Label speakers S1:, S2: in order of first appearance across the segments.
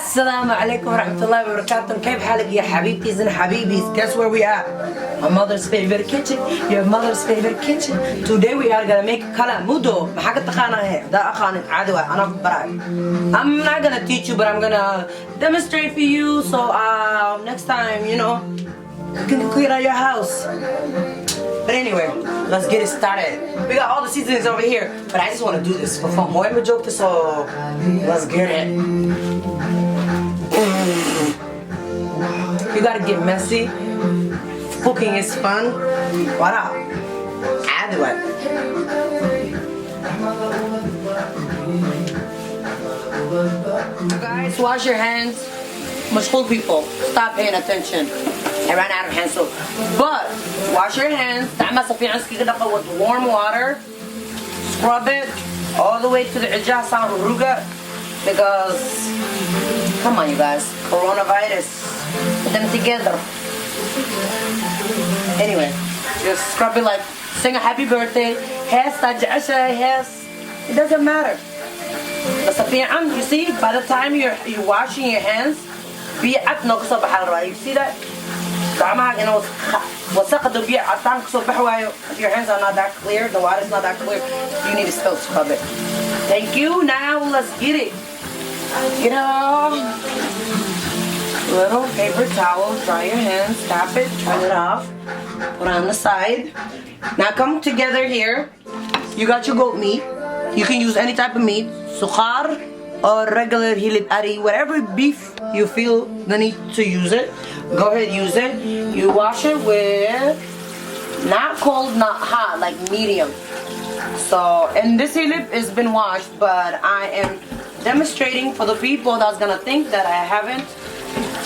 S1: Assalamu alaikum warahmatullahi wabarakatuh. كيف حالك يا حبيبتيز and حبيبيز? Guess where we are? My mother's favorite kitchen. Your mother's favorite kitchen. Today we are gonna make kalamuda. محاجة تقانا هي. ده أقان عدوى. أنا براك. I'm not gonna teach you, but I'm gonna demonstrate for you. So next time, you know, you can cook it at your house. But anyway, let's get it started. We got all the seasonings over here, but I just want to do this for fun. Boy, I'm a joke, so let's get it. You gotta get messy. Cooking is fun. What up? Add it. Guys, wash your hands. Mashghul people, stop paying attention. I ran out of hand soap. But wash your hands. With warm water. Scrub it all the way to the ijasa ruga. Because, come on you guys, coronavirus. Put them together. Anyway, just scrub it like sing a happy birthday. It doesn't matter. You see, by the time you're washing your hands, you see that? If your hands are not that clear, the water is not that clear, you need to still scrub it. Thank you. Now let's get it. Get it off. Little paper towel, dry your hands, tap it, turn it off, put it on the side. Now come together here. You got your goat meat. You can use any type of meat, sukhar or regular hilib ari, whatever beef you feel the need to use it. Go ahead, use it. You wash it with not cold, not hot, like medium. So, and this hilib has been washed, but I am demonstrating for the people that's gonna think that I haven't.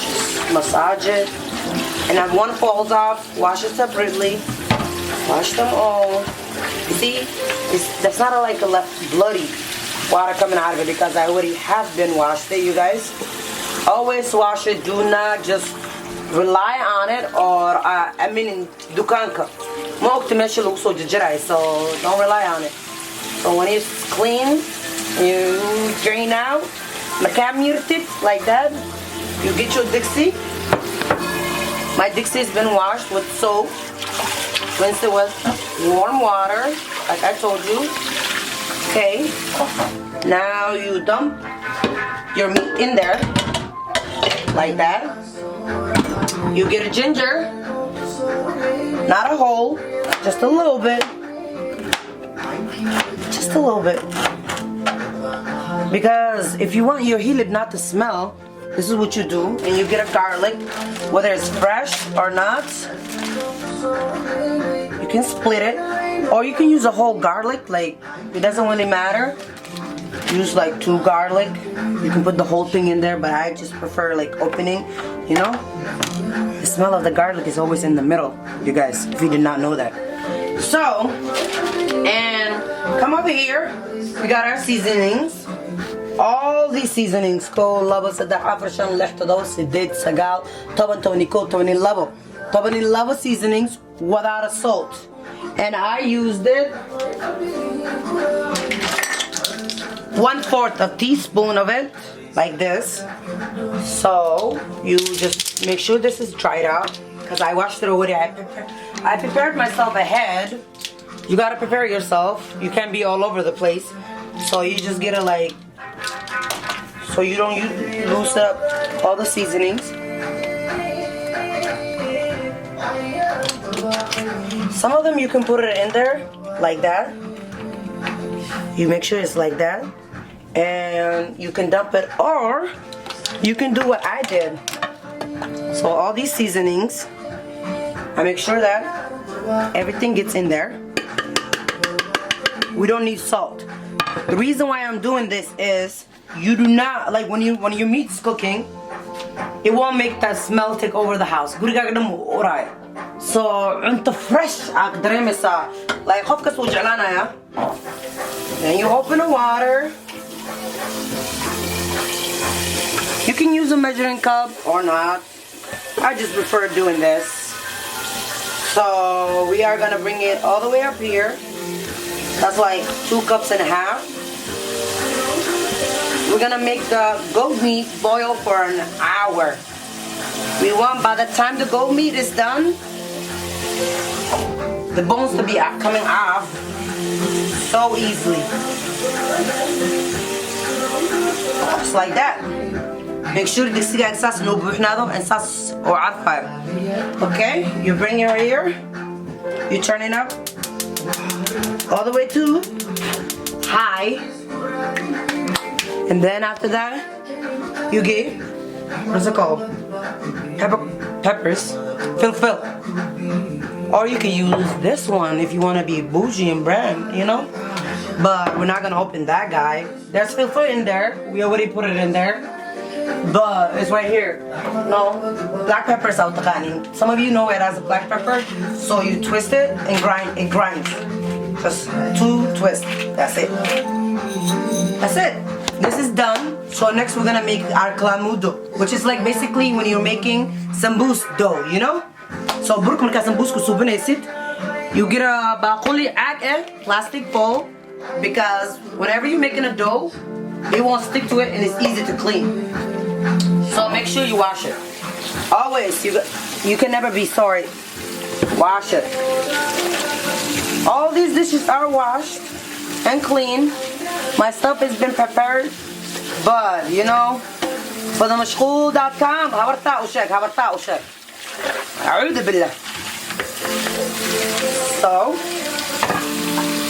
S1: Just massage it, and if one falls off, wash it separately. Wash them all. You see, that's not like a left bloody water coming out of it because I already have been washed it, you guys. Always wash it. Do not just rely on it, or I mean in dukanka. So don't rely on it. So when it's clean, you drain out. Like that. You get your Dixie. My Dixie's been washed with soap. Rinse it with warm water, like I told you. Okay. Now you dump your meat in there, like that. You get a ginger, not a whole, just a little bit. Just a little bit. Because if you want your hilib not to smell, this is what you do. And you get a garlic, whether it's fresh or not. You can split it, or you can use a whole garlic, like it doesn't really matter. Use like 2 garlic. You can put the whole thing in there, but I just prefer like opening, you know. The smell of the garlic is always in the middle, you guys, if you did not know that. So, and come over here, we got our seasonings. All these seasonings, ko labo sa afrshan lehto daw sided sagal toban toniko tobani labo seasonings without a salt. And I used it 1/4 teaspoon of it, like this. So you just make sure this is dried out, because I washed it already. I prepared myself ahead. You gotta prepare yourself. You can't be all over the place. So you just get it like, so you don't lose up all the seasonings. Some of them you can put it in there like that. You make sure it's like that, and you can dump it, or you can do what I did. So all these seasonings, I make sure that everything gets in there. We don't need salt. The reason why I'm doing this is you do not, like when your meat's cooking, it won't make that smell take over the house. So انت fresh like then you open the water. You can use a measuring cup or not. I just prefer doing this. So we are gonna bring it all the way up here. That's like 2.5 cups. we're gonna make the goat meat boil for an hour. We want, by the time the goat meat is done, the bones to be coming off so easily. Just like that. Make sure the cigar sauce no buhnado and sauce or arfa. Okay, you bring your here, you turn it up all the way to high, and then after that you get, what's it called? Peppers, fill. Or you can use this one if you want to be bougie and brand, you know. But we're not gonna open that guy. There's fill in there. We already put it in there. But it's right here. No, black pepper is out the kanin. Some of you know it as a black pepper, so you twist it and grind. It grinds. Just 2 twists. That's it. That's it. This is done. So next we're gonna make our Kalamuda, which is like basically when you're making sambus dough, you know. So buruk marka sambus ko subinaysid, you get a baquli plastic bowl, because whenever you're making a dough, it won't stick to it and it's easy to clean. So make sure you wash it. Always, you can never be sorry. Wash it. All these dishes are washed and clean. My stuff has been prepared, but you know, for the mashghul.com, habarta ushak. A'udhu billah. So,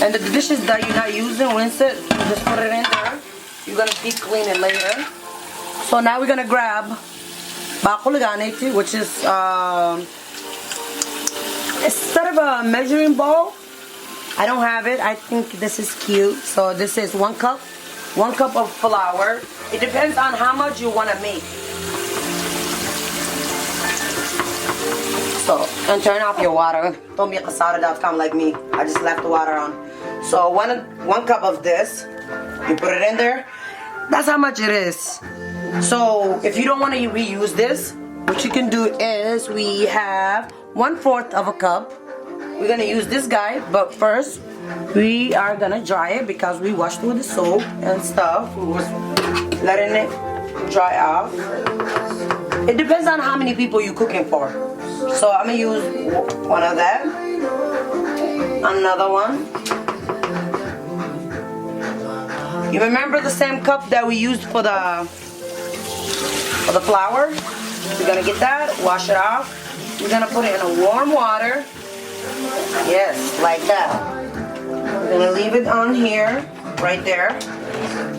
S1: and the dishes that you're not using, rinse it, just put it in there. You're gonna deep clean it later. So now we're gonna grab bakuliganeti, which is instead of a measuring bowl, I don't have it. I think this is cute. So this is 1 cup of flour. It depends on how much you want to make. So, and turn off your water. Don't be a kasara.com like me. I just left the water on. So one cup of this, you put it in there. That's how much it is. So if you don't want to reuse this, what you can do is we have 1/4 of a cup. We're gonna use this guy, but first we are gonna dry it because we washed with the soap and stuff. We was letting it dry off. It depends on how many people you're cooking for. So I'm gonna use one of that, another one. You remember the same cup that we used for the flour? We're gonna get that, wash it off. We're gonna put it in a warm water. Yes, like that. We're gonna leave it on here, right there.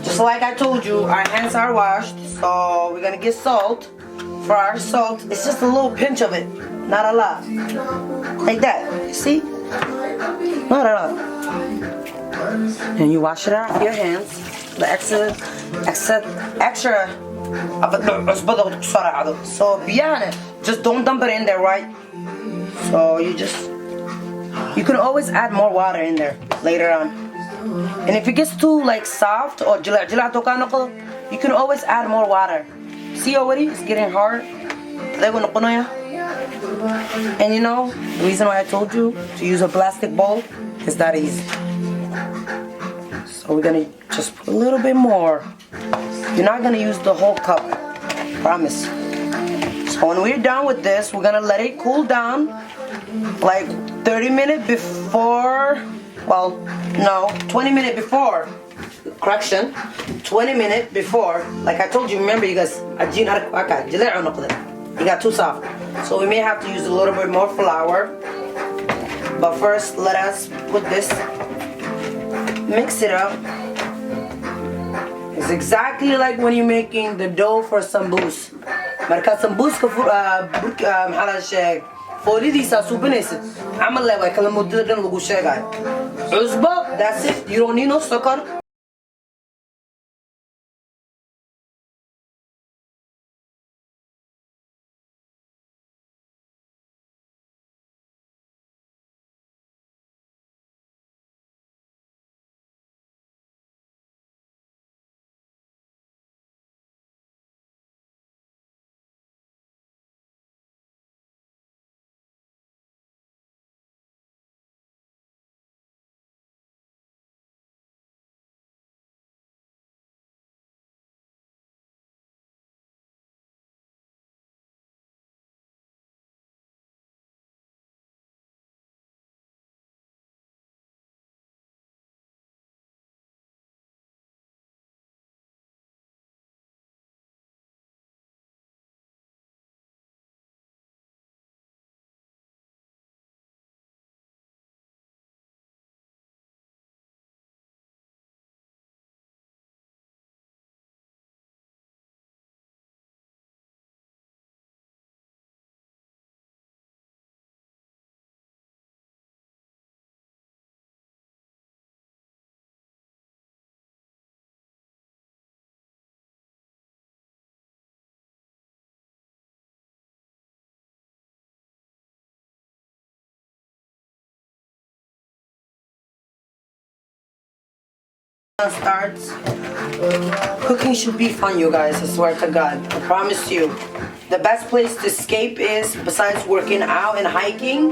S1: Just like I told you, our hands are washed, so we're gonna get salt. For our salt, it's just a little pinch of it, not a lot. Like that, see? Not a lot. And you wash it off your hands. The extra so biyana, just don't dump it in there, right? So you can always add more water in there later on. And if it gets too like soft or you can always add more water. See already, it's getting hard. And you know, the reason why I told you to use a plastic bowl is that easy. So we're gonna just put a little bit more. You're not gonna use the whole cup, promise. So when we're done with this, we're gonna let it cool down like 30 minutes before, well, no, 20 minutes before. Correction, 20 minutes before. Like I told you, remember you guys, it got too soft. So we may have to use a little bit more flour. But first, let us put this, mix it up. It's exactly like when you're making the dough for sambus. Marka sambus ka maxaa sheeg foolidiisa subinaysid camal leh way kala mudada dhan lagu sheegay cusbo, that's it, you don't need no sukar. starts. Cooking should be fun, you guys. I swear to God. I promise you. The best place to escape is, besides working out and hiking,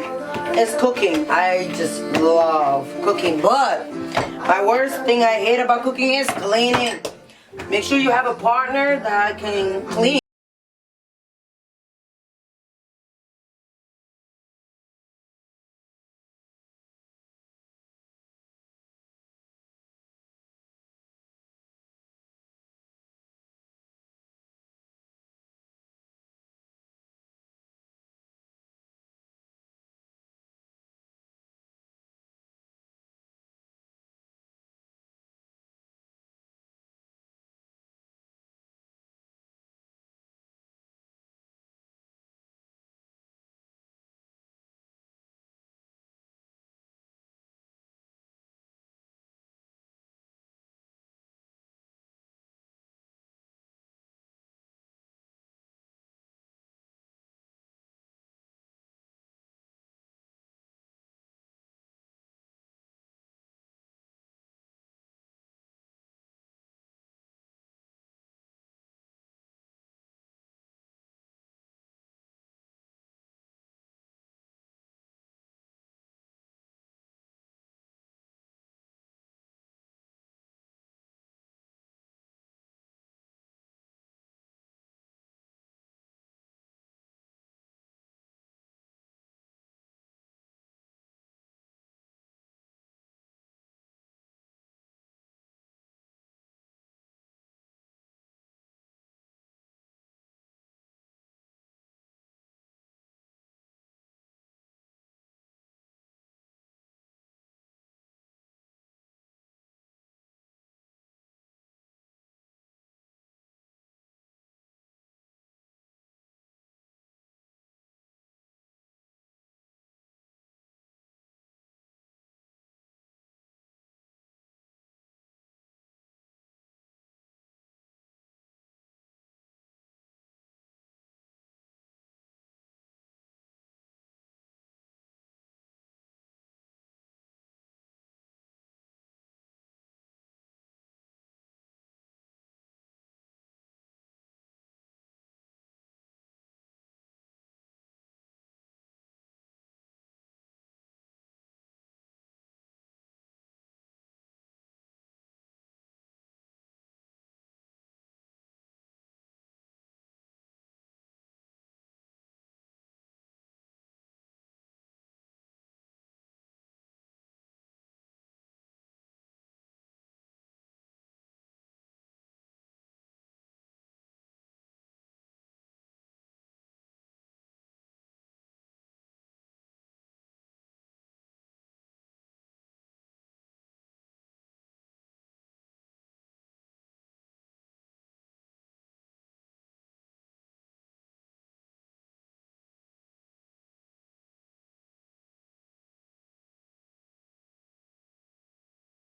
S1: is cooking. I just love cooking. But my worst thing I hate about cooking is cleaning. Make sure you have a partner that can clean.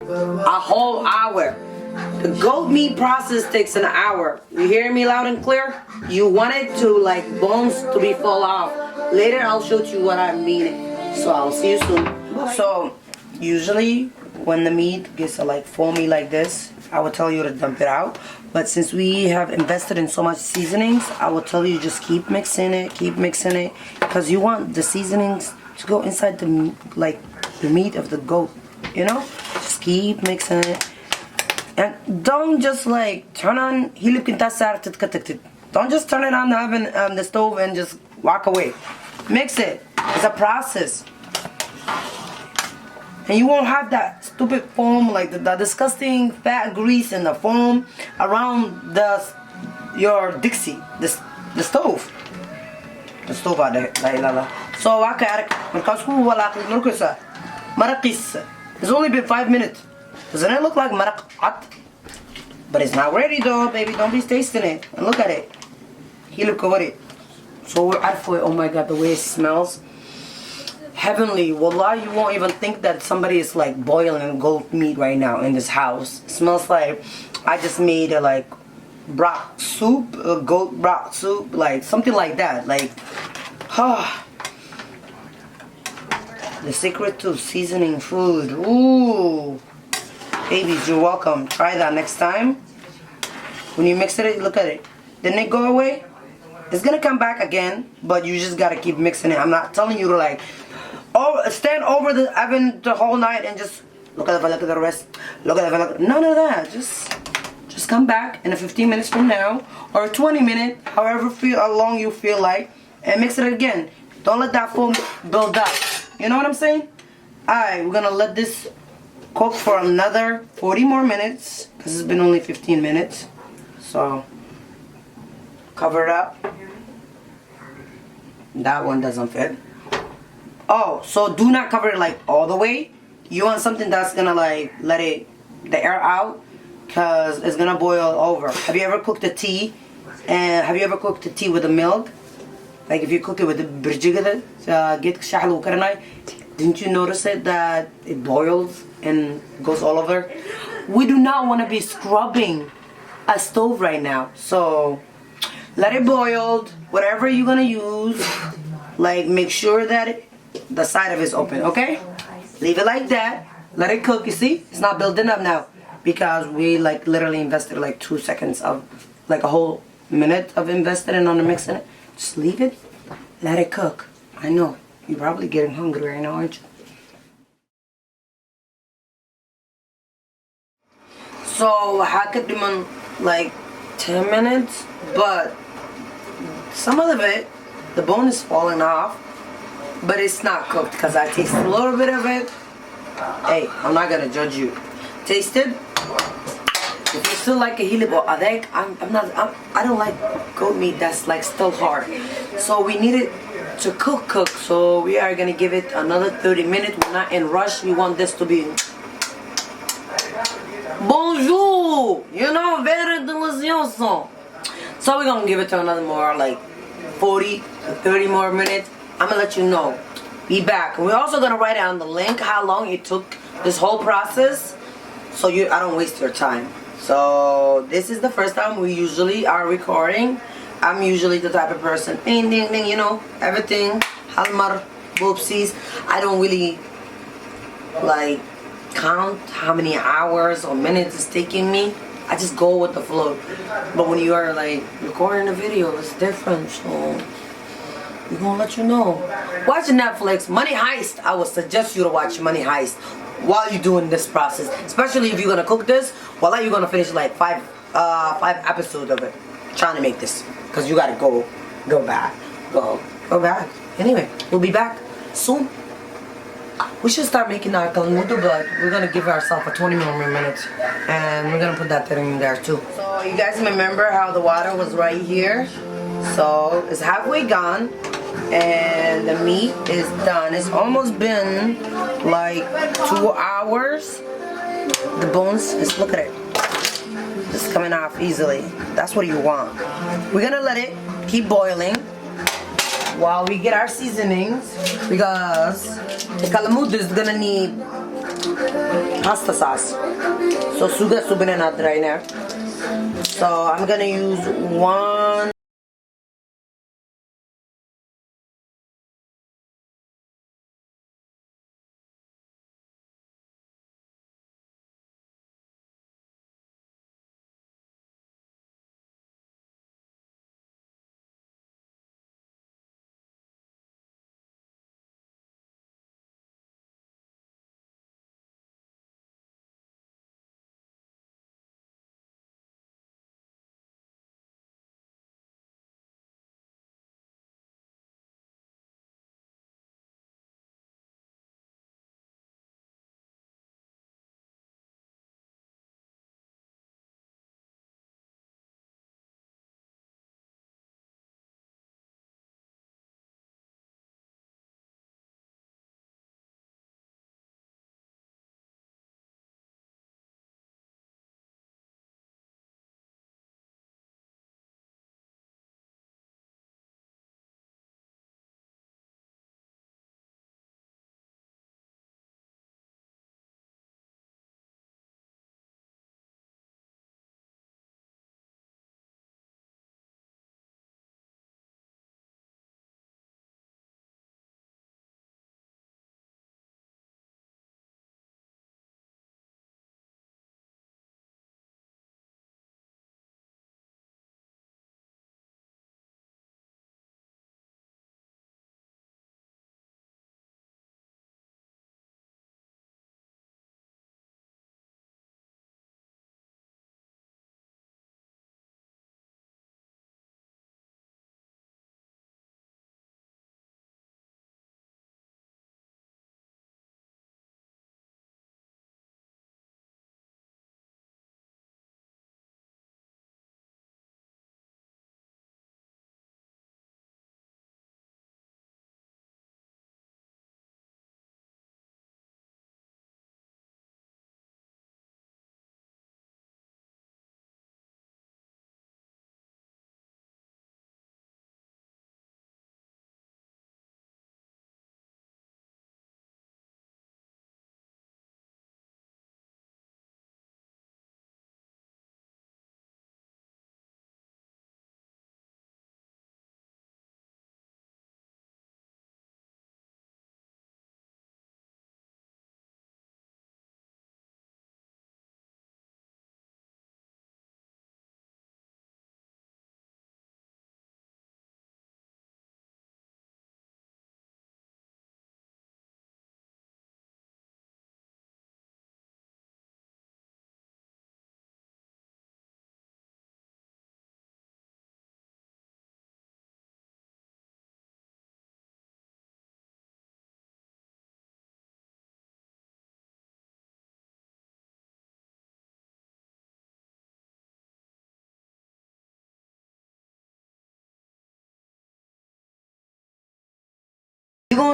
S1: A whole hour. The goat meat process takes an hour. You hear me loud and clear? You want it to like bones to be fall off. Later I'll show you what I mean. So I'll see you soon. Bye. So usually when the meat gets like foamy like this, I will tell you to dump it out. But since we have invested in so much seasonings, I will tell you just keep mixing it, because you want the seasonings to go inside the meat of the goat. You know, just keep mixing it, and don't just like turn on. Don't just turn it on the oven, the stove, and just walk away. Mix it. It's a process, and you won't have that stupid foam, like the disgusting fat grease and the foam around your Dixie, the stove. The stove out there, So it's only been 5 minutes. Doesn't it look like maraq hot? But it's not ready though, baby. Don't be tasting it. And look at it. Look at it. So we're at for it. Oh my God, the way it smells. Heavenly. Wallah, you won't even think that somebody is like boiling goat meat right now in this house. It smells like I just made a like broth soup, a goat broth soup, like something like that. Like, the secret to seasoning food. Ooh. Babies, you're welcome. Try that next time. When you mix it, look at it. Didn't it go away? It's gonna come back again, but you just gotta keep mixing it. I'm not telling you to like, oh, stand over the oven the whole night and just look at the rest. Look at the none of that. Just come back in 15 minutes from now or 20 minutes, however how long you feel like, and mix it again. Don't let that foam build up. You know what I'm saying? Alright, we're gonna let this cook for another 40 more minutes because it's been only 15 minutes. So cover it up. That one doesn't fit. Oh, so do not cover it like all the way. You want something that's gonna like let the air out, because it's gonna boil over. Have you ever cooked a tea? And have you ever cooked a tea with the milk? Like if you cook it with the برجيجة get شحل وكرناي, didn't you notice it that it boils and goes all over? We do not want to be scrubbing a stove right now. So let it boil. Whatever you're gonna use, like make sure that the side of it is open. Okay? Leave it like that. Let it cook. You see, it's not building up now because we like literally invested like 2 seconds of like a whole minute of investing on the mixing it. Just leave it, let it cook. I know, you're probably getting hungry right now, aren't you? So, hakadiman like 10 minutes, but some of it, the bone is falling off, but it's not cooked because I tasted a little bit of it. Hey, I'm not gonna judge you. Taste it. If you still like a hilib or adek, I don't like goat meat that's like still hard. So we need it to cook. So we are gonna give it another 30 minutes. We're not in rush. We want this to be bonjour, you know, very delicioso. So we're gonna give it to another more like 40 to 30 more minutes. I'm gonna let you know. Be back. We're also gonna write on the link how long it took this whole process, so I don't waste your time. So this is the first time we usually are recording. I'm usually the type of person, ding ding ding, you know, everything, halmar, boopsies. I don't really like count how many hours or minutes it's taking me. I just go with the flow. But when you are like recording a video, it's different. So we're gonna let you know. Watch Netflix, Money Heist. I would suggest you to watch Money Heist while you're doing this process, especially if you're gonna cook this. Well, you're gonna finish like five episodes of it trying to make this, because you gotta go back. Anyway, we'll be back soon. We should start making our Kalamuda, but we're gonna give ourselves a 20 more minutes, and we're gonna put that thing in there too. So you guys remember how the water was right here? So it's halfway gone, and the meat is done. It's almost been like 2 hours. The bones, just look at it. It's coming off easily. That's what you want. We're gonna let it keep boiling while we get our seasonings, because the Kalamuda is gonna need pasta sauce. So suga subina na right now. So I'm gonna use 1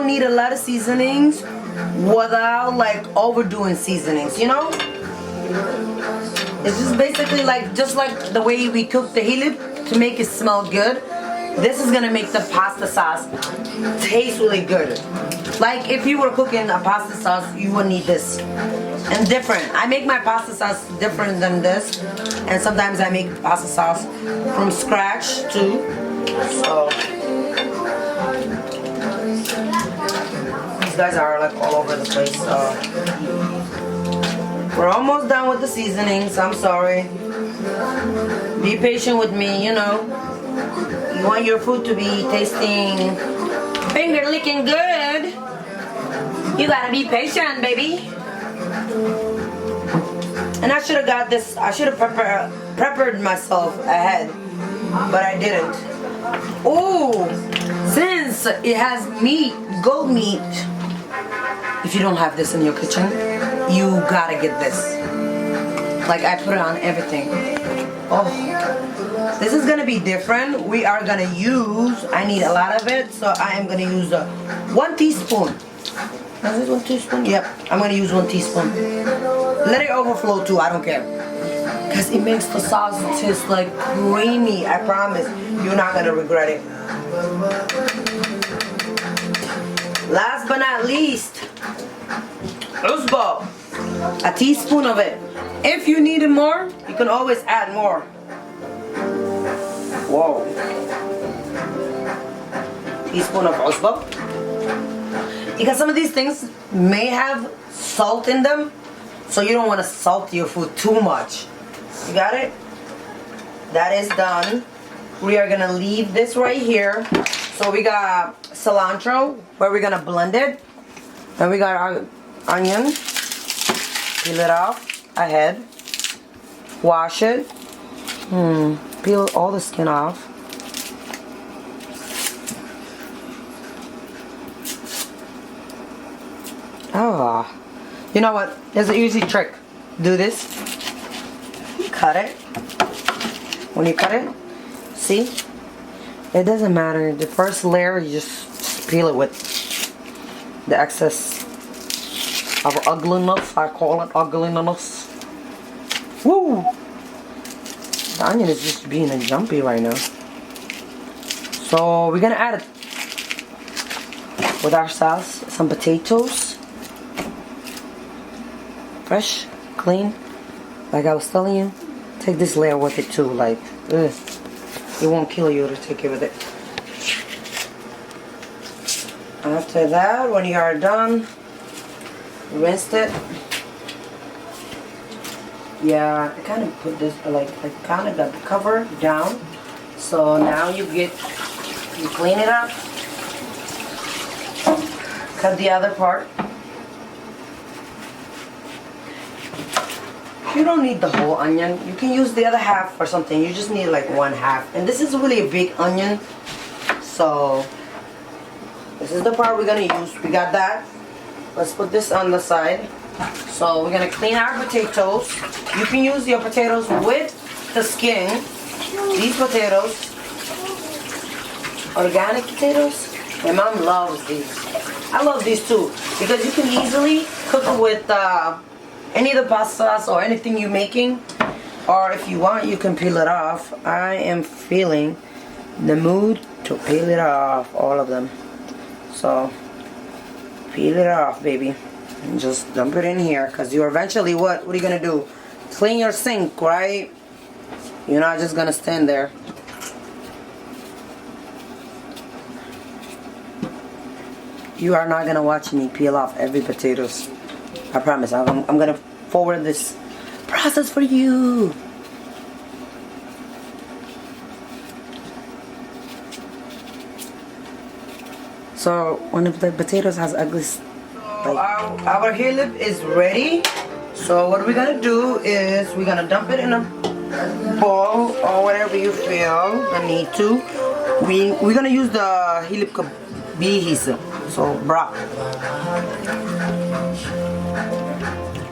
S1: need a lot of seasonings without like overdoing seasonings, you know? It's just basically like, just like the way we cook the hilib to make it smell good. This is gonna make the pasta sauce taste really good. Like if you were cooking a pasta sauce, you would need this. And different. I make my pasta sauce different than this. And sometimes I make pasta sauce from scratch too. So these guys are like all over the place. So we're almost done with the seasonings. I'm sorry. Be patient with me, you know. You want your food to be tasting, finger licking good. You gotta be patient, baby. And I should have got this, I should have prepared myself ahead, but I didn't. Oh, since it has meat, goat meat, if you don't have this in your kitchen, you gotta get this. Like I put it on everything. Oh, this is gonna be different. We are gonna use, I need a lot of it, so I am gonna use 1 teaspoon. Is it 1 teaspoon? Yep, I'm gonna use 1 teaspoon. Let it overflow too, I don't care. Because it makes the sauce taste like creamy, I promise. You're not gonna regret it. Last but not least, usbo. A teaspoon of it. If you need it more, you can always add more. Whoa. Teaspoon of usbo. Because some of these things may have salt in them, so you don't want to salt your food too much. You got it? That is done. We are gonna leave this right here. So we got cilantro, where we're gonna blend it. Then we got our onion. Peel it off ahead. Wash it. Peel all the skin off. Oh, you know what? There's an easy trick. Do this. Cut it. When you cut it, see? It doesn't matter. The first layer, you just peel it with the excess of ugliness. I call it ugliness. Woo! The onion is just being a jumpy right now. So we're gonna add it with our sauce, some potatoes. Fresh, clean, like I was telling you. Take this layer with it too, like, ugh. It won't kill you to take it with it. After that, when you are done, rinse it. Yeah, I kind of put this, like, I kind of got the cover down. So now you clean it up. Cut the other part. You don't need the whole onion. You can use the other half for something. You just need like 1/2. And this is really a big onion. So this is the part we're gonna use. We got that. Let's put this on the side. So we're gonna clean our potatoes. You can use your potatoes with the skin. These potatoes, organic potatoes. My mom loves these. I love these too because you can easily cook it with any of the pasta sauce or anything you're making, or if you want you can peel it off. I am feeling the mood to peel it off, all of them. So peel it off, baby, and just dump it in here, because you eventually what are you gonna do? Clean your sink, right? You're not just gonna stand there. You are not gonna watch me peel off every potatoes. I promise. I'm gonna forward this process for you. So one of the potatoes has ugly. Like, our hilib is ready. So what we're gonna do is we're gonna dump it in a bowl or whatever you feel the need to. We're gonna use the hilib bihis, so broth.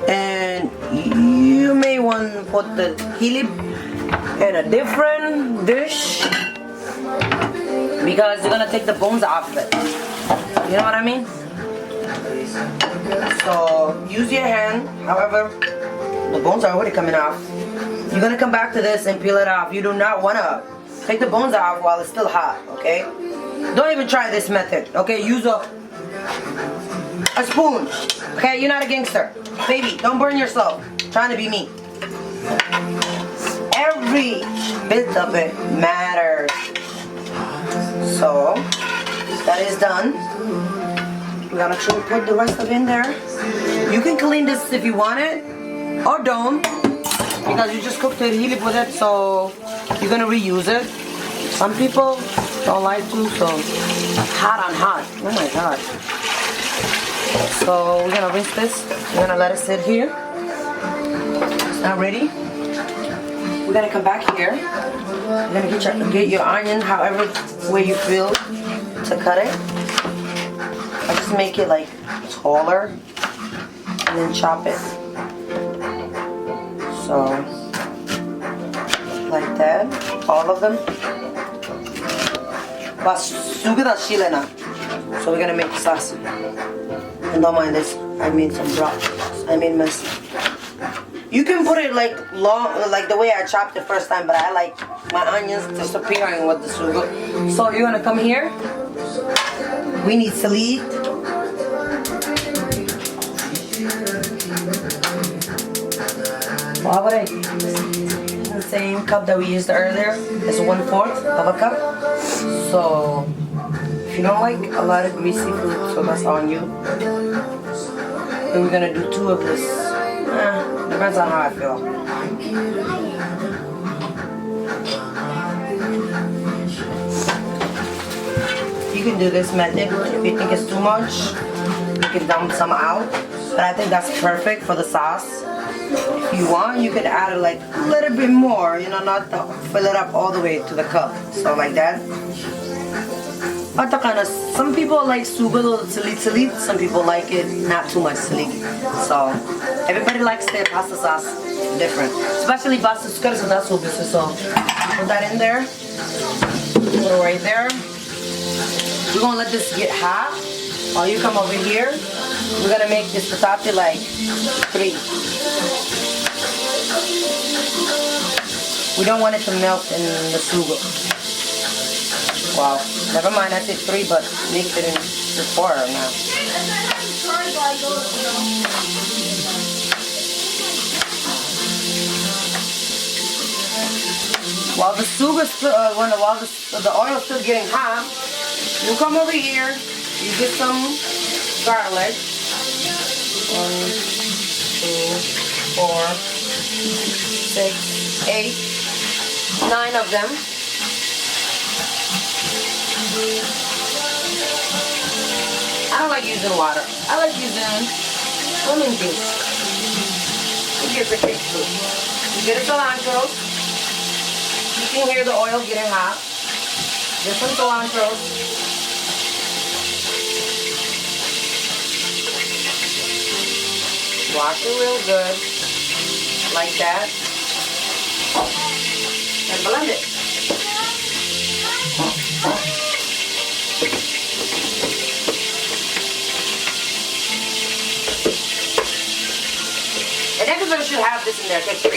S1: And you may want to put the hilib in a different dish because you're gonna take the bones off it. You know what I mean? So use your hand. However, the bones are already coming off. You're gonna come back to this and peel it off. You do not wanna take the bones off while it's still hot, okay? Don't even try this method, okay? Use a spoon, okay? You're not a gangster. Baby, don't burn yourself trying to be me. Every bit of it matters. So, that is done. We're gonna try to put the rest of it in there. You can clean this if you want it, or don't, because you just cooked it, hilip with it, so you're gonna reuse it. Some people don't like to, so hot on hot. Oh my god. So we're gonna rinse this. We're gonna let it sit here. It's not ready. We're gonna come back here. You're gonna get your onion however way you feel to cut it. I just make it like taller and then chop it. So like that, all of them. So we're gonna make sauce. And don't mind this, I made some broth. I made mess. You can put it like long, like the way I chopped it first time, but I like my onions disappearing with the sugar. So you're gonna come here. We need salid. The same cup that we used earlier is 1/4 of a cup. So if you don't like a lot of greasy food, so that's on you. Then we're gonna do 2 of this. Depends on how I feel. You can do this method if you think it's too much. You can dump some out, but I think that's perfect for the sauce. If you want, you could add like a little bit more, you know, not to fill it up all the way to the cup. So like that. Some people like sugar, salit. Some people like it not too much salit. So everybody likes their pasta sauce different, especially pasta sugar. So that's super. So put that in there. Put it right there. We're gonna let this get hot. While you come over here, we're gonna make this patate like 3. We don't want it to melt in the sugar. Wow, never mind, I said 3, but make it in 4 now. While the sugar, while the oil is still getting hot, you come over here, you get some garlic. 1, 2, 4, 6, 8, 9 of them. I don't like using water. I like using lemon juice. It gives a taste to it. You get a cilantro. You can hear the oil getting hot. Get some cilantro. Wash it real good. Like that. And blend it. And everybody should have this in their kitchen.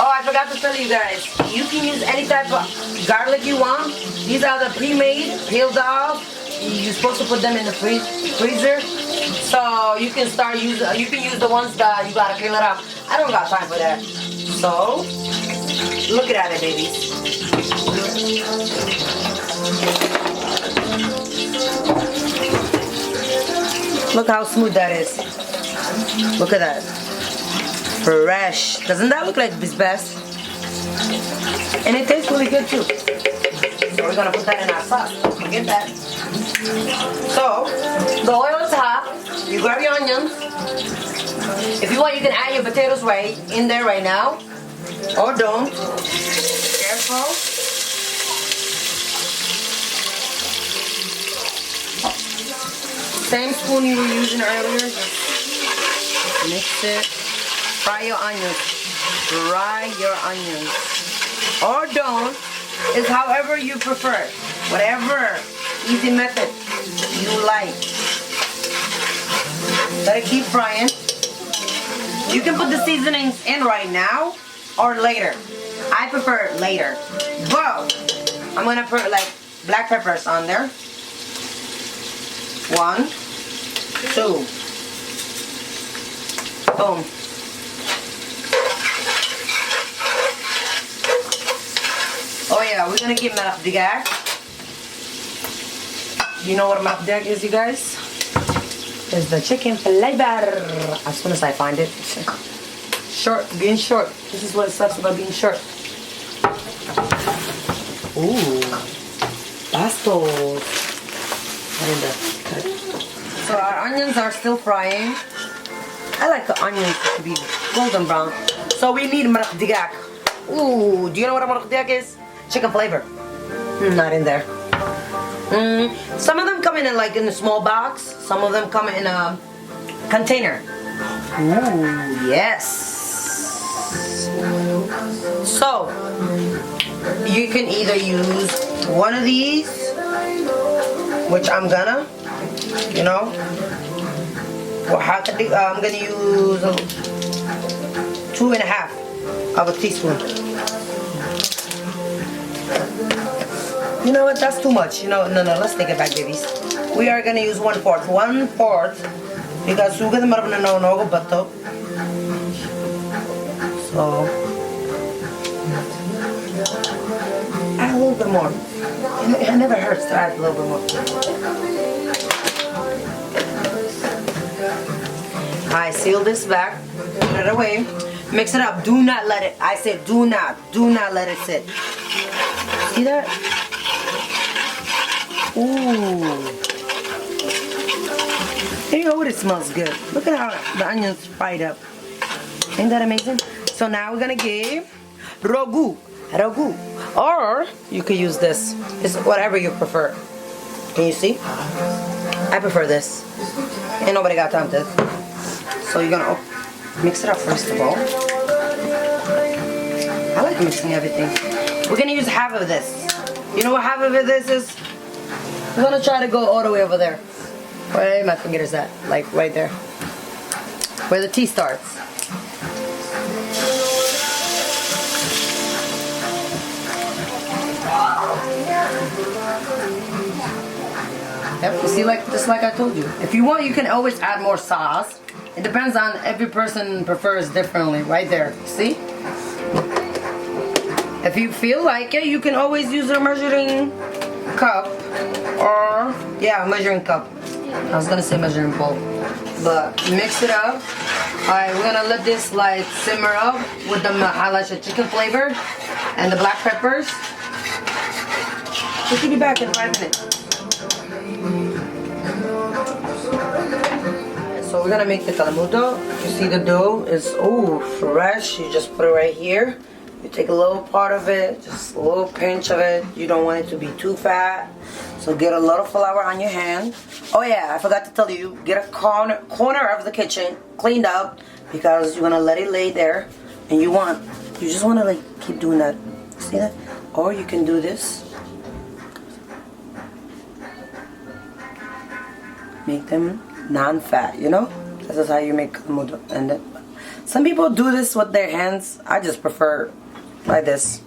S1: Oh, I forgot to tell you guys, you can use any type of garlic you want. These are the pre-made, peeled off. You're supposed to put them in the freezer. So you can use the ones that you gotta peel it off. I don't got time for that. So, look at it, babies. Look how smooth that is. Look at that. Fresh. Doesn't that look like this best? And it tastes really good too. So we're gonna put that in our sauce. Forget that. So, the oil is hot. You grab your onions. If you want, you can add your potatoes right in there right now. Or don't. Careful. same spoon you were using earlier. Just mix it. Fry your onions. Fry your onions. Or don't. It's however you prefer. Whatever easy method you like. Let it keep frying. You can put the seasonings in right now or later. I prefer later. But I'm gonna put like black peppers on there. 1, 2. Boom. Oh yeah, we're gonna get melk digag. You know what melk digag is, you guys? It's the chicken flavor. As soon as I find it. Short, being short. This is what it sucks about being short. Ooh, bastos. So our onions are still frying. I like the onions to be golden brown. So we need maraq digag. Ooh, do you know what a maraq digag is? Chicken flavor. Not in there. Some of them come in like in a small box. Some of them come in a container. Ooh, yes. So you can either use one of these, which I'm gonna, you know, I'm gonna use 2.5 of a teaspoon. You know what? That's too much. You know, no. Let's take it back, babies. We are gonna use 1/4. 1/4 because sugar the marabna no bato. So add a little bit more. It never hurts to add a little bit more. I seal this back. Put it away. Mix it up. Do not let it. I said do not let it sit. See that? Ooh. You know what? It smells good. Look at how the onions fried up. Ain't that amazing? So now we're gonna give rogu. Or you could use this. It's whatever you prefer. Can you see? I prefer this. Ain't nobody got time to. So you're gonna mix it up first of all. I like mixing everything. We're gonna use half of this. You know what half of this is? We're gonna try to go all the way over there. Where my finger is at? Like right there. Where the T starts. Yep, you see, like just like I told you. If you want, you can always add more sauce. It depends on every person prefers differently. Right there, see? If you feel like it, you can always use a measuring cup or measuring cup. I was gonna say measuring bowl, but mix it up. Alright, we're gonna let this like simmer up with the highlighted chicken flavor and the black peppers. We should be back in 5 minutes. So we're gonna make the kalamuda. You see the dough is fresh. You just put it right here. You take a little part of it, just a little pinch of it. You don't want it to be too fat. So get a little flour on your hand. Oh yeah, I forgot to tell you, get a corner of the kitchen cleaned up because you're gonna let it lay there, and you just wanna like keep doing that. See that? Or you can do this. Make them non-fat, you know? This is how you make kalamuda. And then some people do this with their hands. I just prefer like this.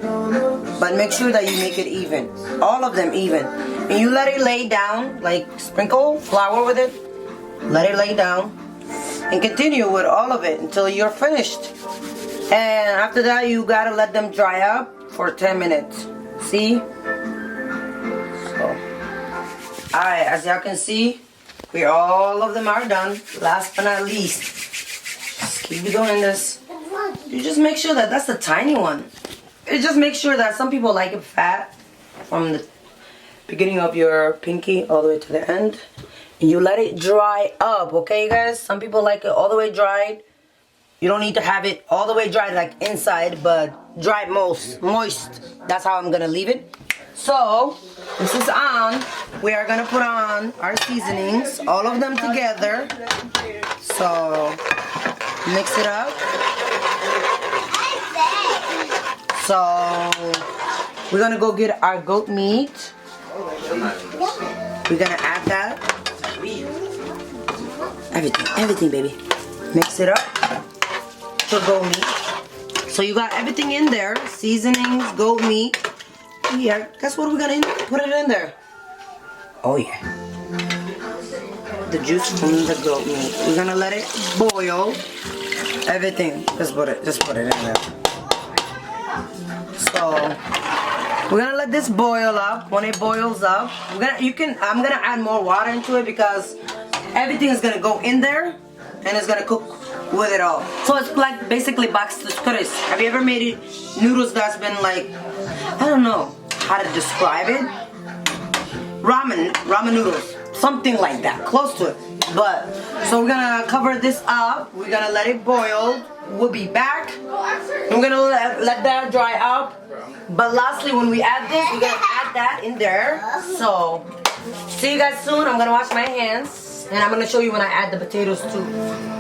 S1: But make sure that you make it even. All of them even. And you let it lay down, like sprinkle flour with it. Let it lay down. And continue with all of it until you're finished. And after that, you gotta let them dry up for 10 minutes. See? So. Alright, as y'all can see, all of them are done. Last but not least, just keep doing this. You just make sure that that's the tiny one. It just makes sure that some people like it fat from the beginning of your pinky all the way to the end. And you let it dry up, okay, you guys? Some people like it all the way dried. You don't need to have it all the way dried like inside, but dry moist. That's how I'm gonna leave it. So this is on. We are gonna put on our seasonings, all of them together. So mix it up. So we're gonna go get our goat meat. We're gonna add that. Everything, baby. Mix it up to goat meat. So you got everything in there. Seasonings, goat meat. Yeah, guess what we're gonna put it in there? Oh yeah. The juice from the goat meat. We're gonna let it boil. Everything. Just put it in there. So we're gonna let this boil up. When it boils up, I'm gonna add more water into it because everything is gonna go in there and it's gonna cook with it all. So it's like basically box curries. Have you ever made noodles that's been like, I don't know how to describe it? Ramen noodles, something like that, close to it. But so we're gonna cover this up. We're gonna let it boil. We'll be back. We're gonna let that dry up. But lastly, when we add this, we're gonna add that in there. So see you guys soon. I'm gonna wash my hands and I'm gonna show you when I add the potatoes too.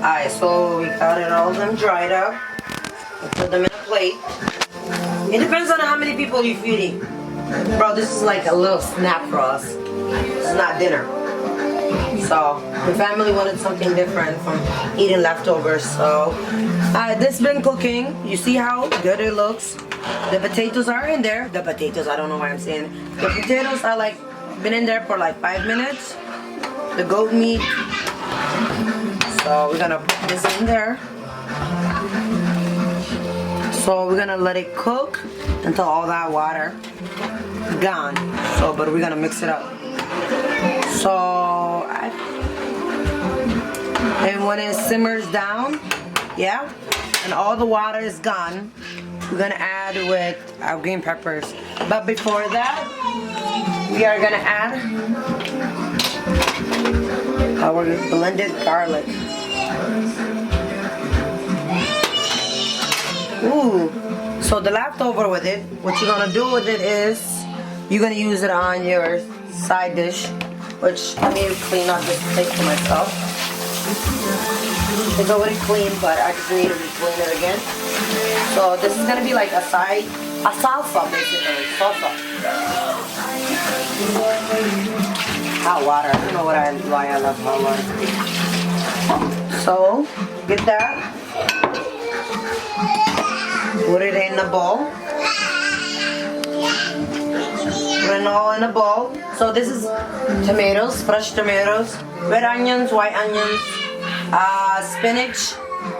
S1: Alright, so we got it, all of them dried up. We'll put them in a plate. It depends on how many people you're feeding. Bro, this is like a little snack for us. It's not dinner. So the family wanted something different from eating leftovers. So this been cooking. You see how good it looks. The potatoes are in there. The potatoes, I don't know why I'm saying. The potatoes are like been in there for like 5 minutes. The goat meat. So we're gonna put this in there. So we're gonna let it cook until all that water gone. So, but we're gonna mix it up. So, and when it simmers down, yeah, and all the water is gone, we're gonna add with our green peppers. But before that, we are gonna add our blended garlic. Ooh, so the leftover with it, what you're gonna do with it is, you're gonna use it on your side dish, which I need to clean up this plate for myself. It's already clean, but I just need to clean it again. So this is gonna be like a salsa basically, salsa. Hot water, I don't know why I love hot water. So, get that. Put it in the bowl. Put it all in a bowl. So this is tomatoes, fresh tomatoes, red onions, white onions, spinach,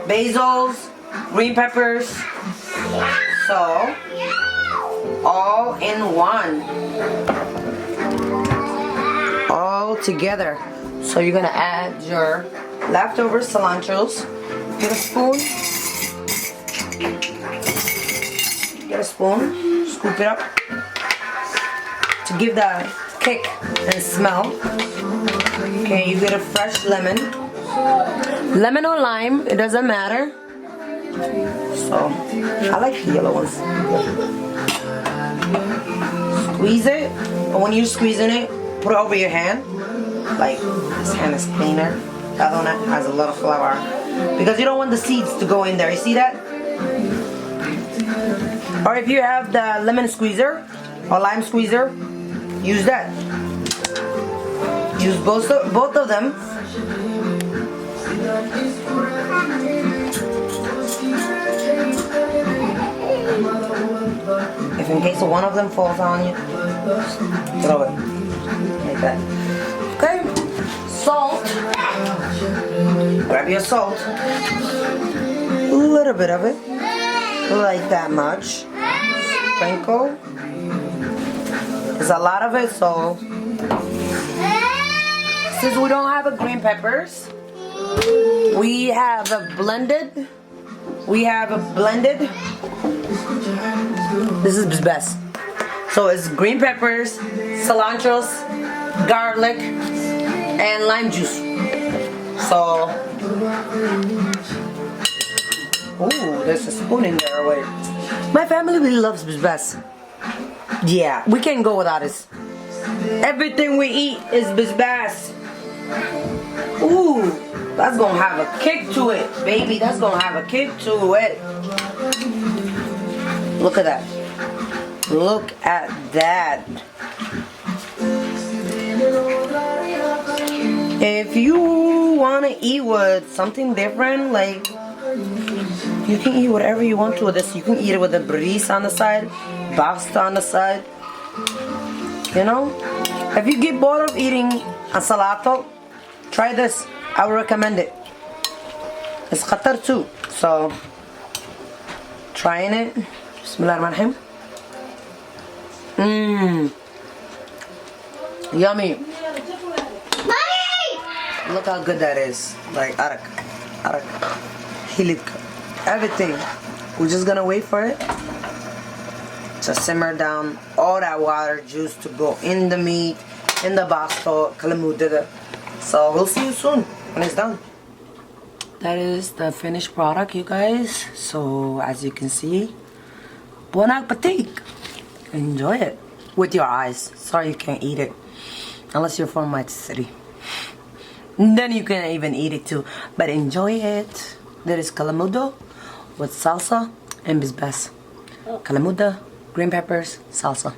S1: basils, green peppers. So all in one, all together. So you're gonna add your leftover cilantros. Get a spoon. Get a spoon. Scoop it up to give that kick and smell. Okay, you get a fresh lemon. Lemon or lime, it doesn't matter. So, I like the yellow ones. Squeeze it, and when you're squeezing it, put it over your hand. Like, this hand is cleaner. The other one has a lot of flour. Because you don't want the seeds to go in there. You see that? Or if you have the lemon squeezer or lime squeezer, use that. Use both of them. If in case one of them falls on you, throw it like that. Okay. Salt. Grab your salt. A little bit of it, like that much. Sprinkle. There's a lot of it, so since we don't have a green peppers, we have a blended. This is best. So it's green peppers, cilantros, garlic, and lime juice. So, ooh, there's a spoon in there. Wait, my family really loves best. Yeah, we can't go without this. Everything we eat is bisbas. Ooh, that's gonna have a kick to it, baby. That's gonna have a kick to it. Look at that. Look at that. If you wanna eat with something different, like you can eat whatever you want to with this. You can eat it with a bris on the side, pasta on the side. You know? If you get bored of eating a salato, try this. I would recommend it. It's khatar too. So, trying it. Bismillahirrahmanirrahim. Yummy. Look how good that is. Like, arak, hilik, everything. We're just gonna wait for it to simmer down. All that water juice to go in the meat, in the basto, Kalamuda. So we'll see you soon when it's done. That is the finished product, you guys. So as you can see, bon appetit. Enjoy it with your eyes. Sorry you can't eat it unless you're from my city. Then you can even eat it too. But enjoy it. There is Kalamuda with salsa and bisbas. Kalamuda, green peppers, salsa.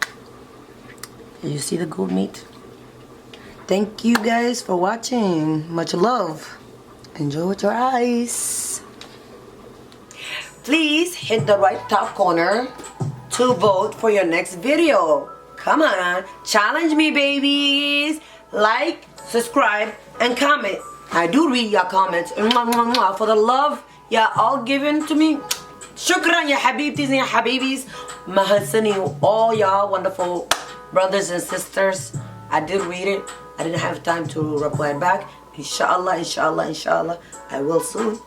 S1: You see the goat meat? Thank you guys for watching. Much love. Enjoy with your eyes. Please hit the right top corner to vote for your next video. Come on, challenge me, babies. Like, subscribe, and comment. I do read your comments. For the love y'all all given to me. Shukran ya habibtis and ya habibis. Mahasani, all y'all wonderful brothers and sisters. I did read it. I didn't have time to reply back. Inshallah, inshallah, inshallah. I will soon.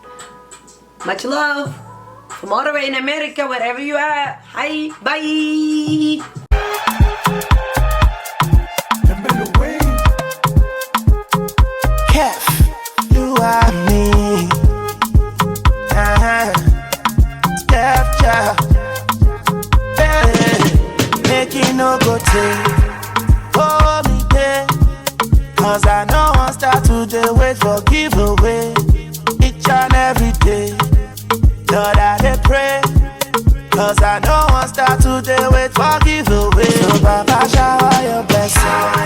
S1: Much love. From all the way in America, wherever you are. Hi, bye.
S2: You are me, Steph Child. Make it no go take, hold me there. Cause I know I start to the wait for giveaway. Each and every day, Lord I dey pray. Cause I know I start to the wait for giveaway. So Baba shower your blessing.